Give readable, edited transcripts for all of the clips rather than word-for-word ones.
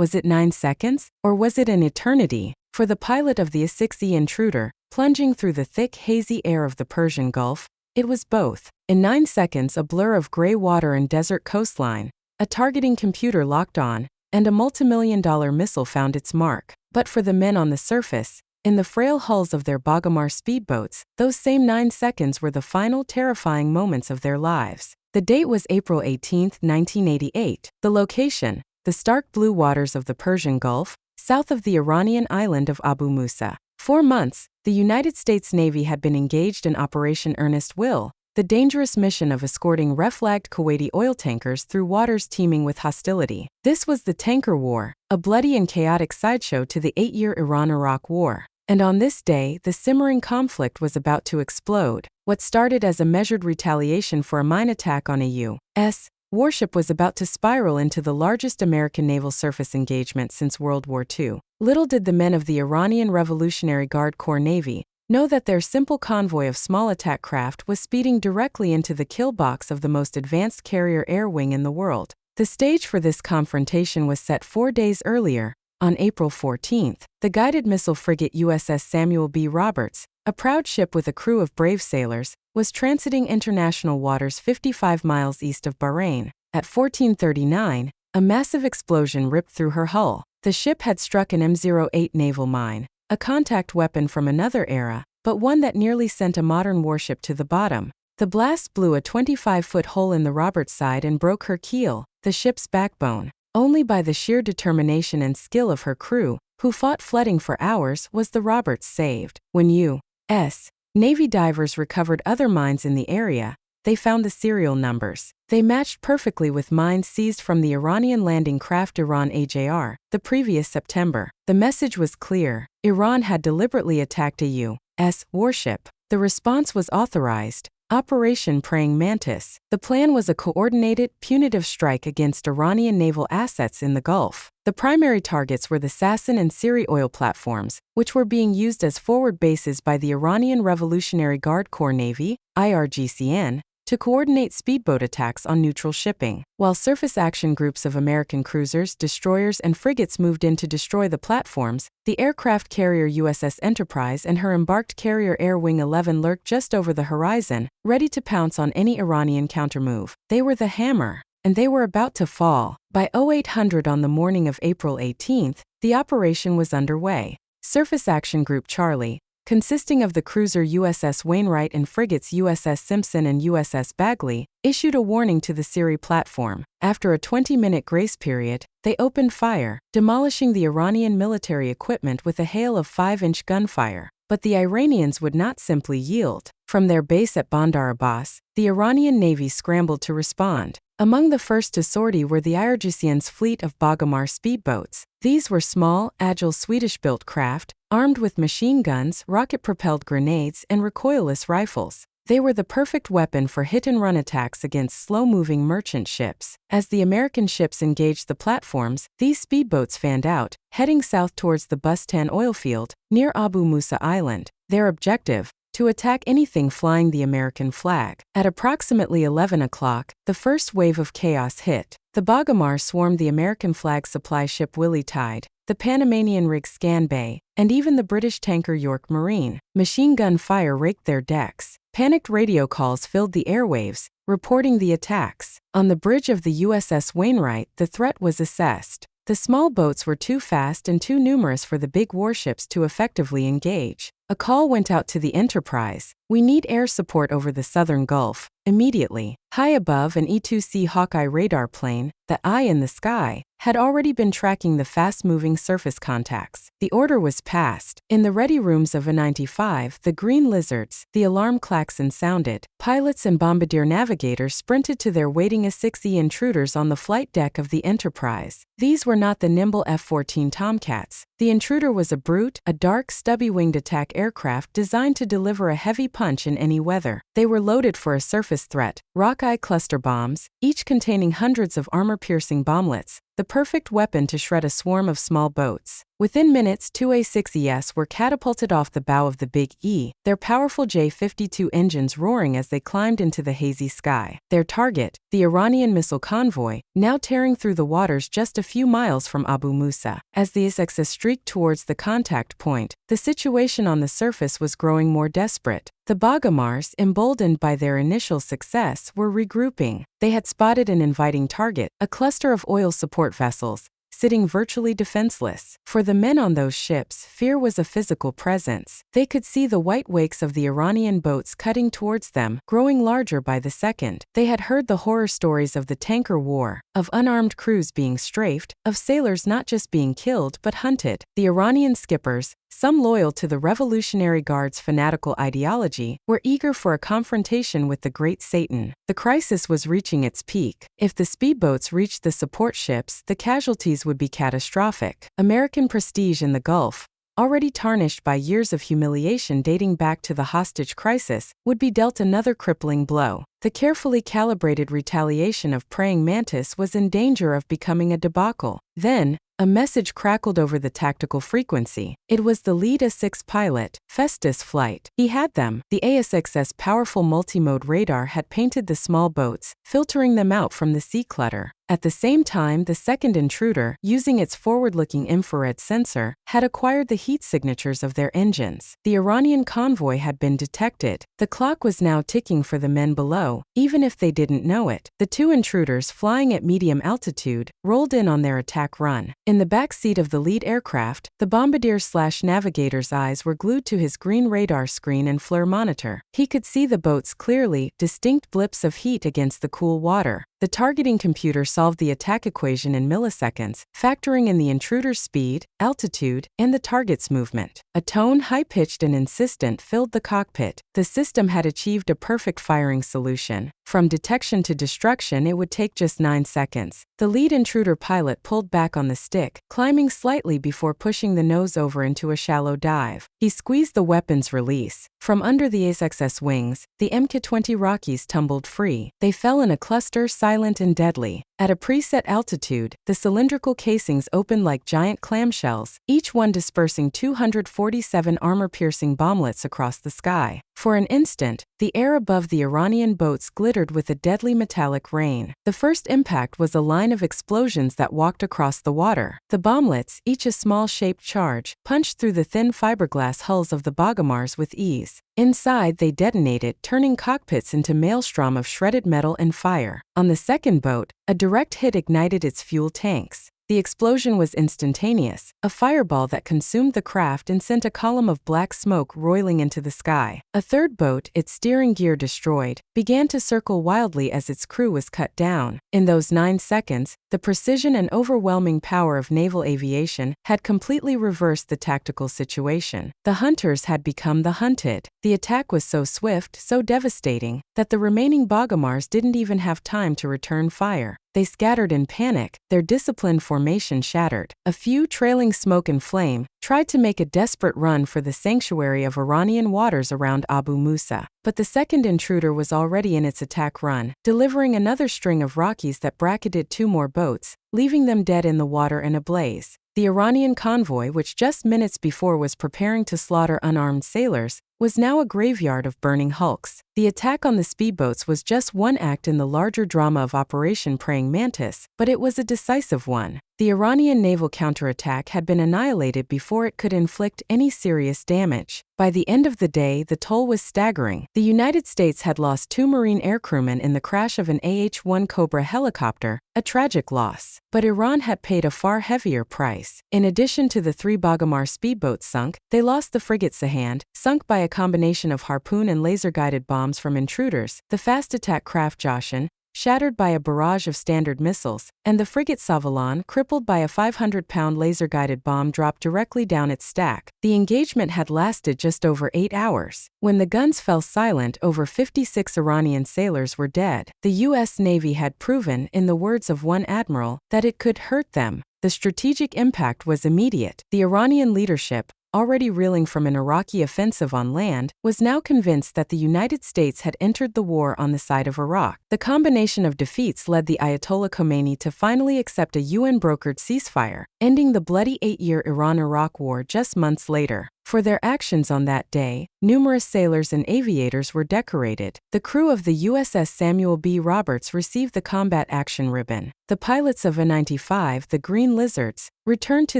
Was it 9 seconds? Or was it an eternity? For the pilot of the A6E intruder, plunging through the thick, hazy air of the Persian Gulf, it was both. In 9 seconds, a blur of gray water and desert coastline, a targeting computer locked on, and a multimillion-dollar missile found its mark. But for the men on the surface, in the frail hulls of their Bagamar speedboats, those same 9 seconds were the final terrifying moments of their lives. The date was April 18, 1988. The location, the stark blue waters of the Persian Gulf, south of the Iranian island of Abu Musa. 4 months, the United States Navy had been engaged in Operation Earnest Will, the dangerous mission of escorting reflagged Kuwaiti oil tankers through waters teeming with hostility. This was the Tanker War, a bloody and chaotic sideshow to the 8-year Iran-Iraq War. And on this day, the simmering conflict was about to explode. What started as a measured retaliation for a mine attack on a U.S. warship was about to spiral into the largest American naval surface engagement since World War II. Little did the men of the Iranian Revolutionary Guard Corps Navy know that their simple convoy of small attack craft was speeding directly into the kill box of the most advanced carrier air wing in the world. The stage for this confrontation was set 4 days earlier, on April 14. The guided missile frigate USS Samuel B. Roberts, a proud ship with a crew of brave sailors, was transiting international waters 55 miles east of Bahrain. At 14:39, a massive explosion ripped through her hull. The ship had struck an M08 naval mine, a contact weapon from another era, but one that nearly sent a modern warship to the bottom. The blast blew a 25-foot hole in the Roberts' side and broke her keel, the ship's backbone. Only by the sheer determination and skill of her crew, who fought flooding for hours, was the Roberts saved. When U.S. Navy divers recovered other mines in the area, they found the serial numbers. They matched perfectly with mines seized from the Iranian landing craft Iran AJR the previous September. The message was clear: Iran had deliberately attacked a U.S. warship. The response was authorized. Operation Praying Mantis. The plan was a coordinated, punitive strike against Iranian naval assets in the Gulf. The primary targets were the Sasson and Siri oil platforms, which were being used as forward bases by the Iranian Revolutionary Guard Corps Navy, IRGCN, to coordinate speedboat attacks on neutral shipping, while surface action groups of American cruisers, destroyers, and frigates moved in to destroy the platforms. The aircraft carrier USS Enterprise and her embarked carrier Air Wing 11 lurked just over the horizon, ready to pounce on any Iranian countermove. They were the hammer, and they were about to fall. By 0800 on the morning of April 18, the operation was underway. Surface Action Group Charlie, consisting of the cruiser USS Wainwright and frigates USS Simpson and USS Bagley, issued a warning to the Siri platform. After a 20-minute grace period, they opened fire, demolishing the Iranian military equipment with a hail of 5-inch gunfire. But the Iranians would not simply yield. From their base at Bandar Abbas, the Iranian Navy scrambled to respond. Among the first to sortie were the IRGCN's fleet of Bagamar speedboats. These were small, agile Swedish-built craft, armed with machine guns, rocket-propelled grenades, and recoilless rifles. They were the perfect weapon for hit-and-run attacks against slow-moving merchant ships. As the American ships engaged the platforms, these speedboats fanned out, heading south towards the Bustan oil field, near Abu Musa Island. Their objective: to attack anything flying the American flag. At approximately 11 o'clock, the first wave of chaos hit. The Bagamar swarmed the American flag supply ship Willie Tide, the Panamanian rig Scanbay, and even the British tanker York Marine. Machine gun fire raked their decks. Panicked radio calls filled the airwaves, reporting the attacks. On the bridge of the USS Wainwright, the threat was assessed. The small boats were too fast and too numerous for the big warships to effectively engage. A call went out to the Enterprise: "We need air support over the southern Gulf, immediately." High above, an E-2C Hawkeye radar plane, the eye in the sky, had already been tracking the fast-moving surface contacts. The order was passed. In the ready rooms of A-95, the Green Lizards, the alarm klaxon sounded. Pilots and bombardier navigators sprinted to their waiting A-6E intruders on the flight deck of the Enterprise. These were not the nimble F-14 Tomcats. The intruder was a brute, a dark, stubby-winged attack aircraft designed to deliver a heavy punch in any weather. They were loaded for a surface threat, Rockeye cluster bombs, each containing hundreds of armor-piercing bomblets. the perfect weapon to shred a swarm of small boats. Within minutes, two A-6Es were catapulted off the bow of the Big E, their powerful J-52 engines roaring as they climbed into the hazy sky. Their target, the Iranian missile convoy, now tearing through the waters just a few miles from Abu Musa. As the A-6Es streaked towards the contact point, the situation on the surface was growing more desperate. The Bagamars, emboldened by their initial success, were regrouping. They had spotted an inviting target, a cluster of oil support vessels, sitting virtually defenseless. For the men on those ships, fear was a physical presence. They could see the white wakes of the Iranian boats cutting towards them, growing larger by the second. They had heard the horror stories of the tanker war, of unarmed crews being strafed, of sailors not just being killed but hunted. The Iranian skippers, some loyal to the Revolutionary Guard's fanatical ideology, were eager for a confrontation with the Great Satan. The crisis was reaching its peak. If the speedboats reached the support ships, the casualties would be catastrophic. American prestige in the Gulf, already tarnished by years of humiliation dating back to the hostage crisis, would be dealt another crippling blow. The carefully calibrated retaliation of Praying Mantis was in danger of becoming a debacle. Then, a message crackled over the tactical frequency. It was the lead A-6 pilot, Festus Flight. He had them. The A-6's powerful multimode radar had painted the small boats, filtering them out from the sea clutter. At the same time, the second intruder, using its forward-looking infrared sensor, had acquired the heat signatures of their engines. The Iranian convoy had been detected. The clock was now ticking for the men below, even if they didn't know it. The two intruders, flying at medium altitude, rolled in on their attack run. In the back seat of the lead aircraft, the bombardier/navigator's eyes were glued to his green radar screen and FLIR monitor. He could see the boats clearly, distinct blips of heat against the cool water. The targeting computer solved the attack equation in milliseconds, factoring in the intruder's speed, altitude, and the target's movement. A tone high-pitched and insistent filled the cockpit. The system had achieved a perfect firing solution. From detection to destruction, it would take just 9 seconds. The lead intruder pilot pulled back on the stick, climbing slightly before pushing the nose over into a shallow dive. He squeezed the weapon's release. From under the A-6's wings, the Mk-20 Rockies tumbled free. They fell in a cluster, silent and deadly. At a preset altitude, the cylindrical casings opened like giant clamshells, each one dispersing 247 armor-piercing bomblets across the sky. For an instant, the air above the Iranian boats glittered with a deadly metallic rain. The first impact was a line of explosions that walked across the water. The bomblets, each a small-shaped charge, punched through the thin fiberglass hulls of the Bagamars with ease. Inside, they detonated, turning cockpits into maelstrom of shredded metal and fire. On the second boat, a direct hit ignited its fuel tanks. The explosion was instantaneous, a fireball that consumed the craft and sent a column of black smoke roiling into the sky. A third boat, its steering gear destroyed, began to circle wildly as its crew was cut down. In those 9 seconds, the precision and overwhelming power of naval aviation had completely reversed the tactical situation. The hunters had become the hunted. The attack was so swift, so devastating, that the remaining Bagamars didn't even have time to return fire. They scattered in panic, their disciplined formation shattered. A few, trailing smoke and flame, tried to make a desperate run for the sanctuary of Iranian waters around Abu Musa. But the second intruder was already in its attack run, delivering another string of Rockies that bracketed 2 more boats, leaving them dead in the water and ablaze. The Iranian convoy, which just minutes before was preparing to slaughter unarmed sailors, was now a graveyard of burning hulks. The attack on the speedboats was just one act in the larger drama of Operation Praying Mantis, but it was a decisive one. The Iranian naval counterattack had been annihilated before it could inflict any serious damage. By the end of the day, the toll was staggering. The United States had lost 2 Marine aircrewmen in the crash of an AH-1 Cobra helicopter, a tragic loss. But Iran had paid a far heavier price. In addition to the 3 Bagamar speedboats sunk, they lost the frigate Sahand, sunk by a combination of harpoon and laser-guided bombs from intruders, the fast attack craft Joshan, shattered by a barrage of Standard missiles, and the frigate Savalon, crippled by a 500-pound laser-guided bomb dropped directly down its stack. The engagement had lasted just over 8 hours. When the guns fell silent, over 56 Iranian sailors were dead. The U.S. Navy had proven, in the words of one admiral, that it could hurt them. The strategic impact was immediate. The Iranian leadership, already reeling from an Iraqi offensive on land, was now convinced that the United States had entered the war on the side of Iraq. The combination of defeats led the Ayatollah Khomeini to finally accept a UN-brokered ceasefire, ending the bloody 8-year Iran-Iraq war just months later. For their actions on that day, numerous sailors and aviators were decorated. The crew of the USS Samuel B. Roberts received the Combat Action Ribbon. The pilots of A-95, the Green Lizards, returned to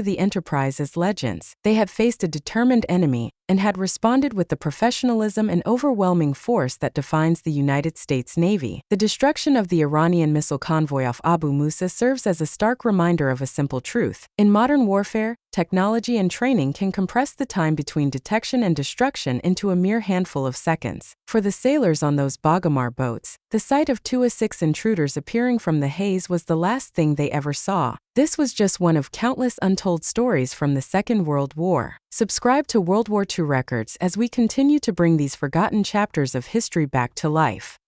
the Enterprise as legends. They had faced a determined enemy and had responded with the professionalism and overwhelming force that defines the United States Navy. The destruction of the Iranian missile convoy off Abu Musa serves as a stark reminder of a simple truth. In modern warfare, technology and training can compress the time between detection and destruction into a mere handful of seconds. For the sailors on those Bagamar boats, the sight of 2A6 intruders appearing from the haze was the last thing they ever saw. This was just one of countless untold stories from the Second World War. Subscribe to World War II Records as we continue to bring these forgotten chapters of history back to life.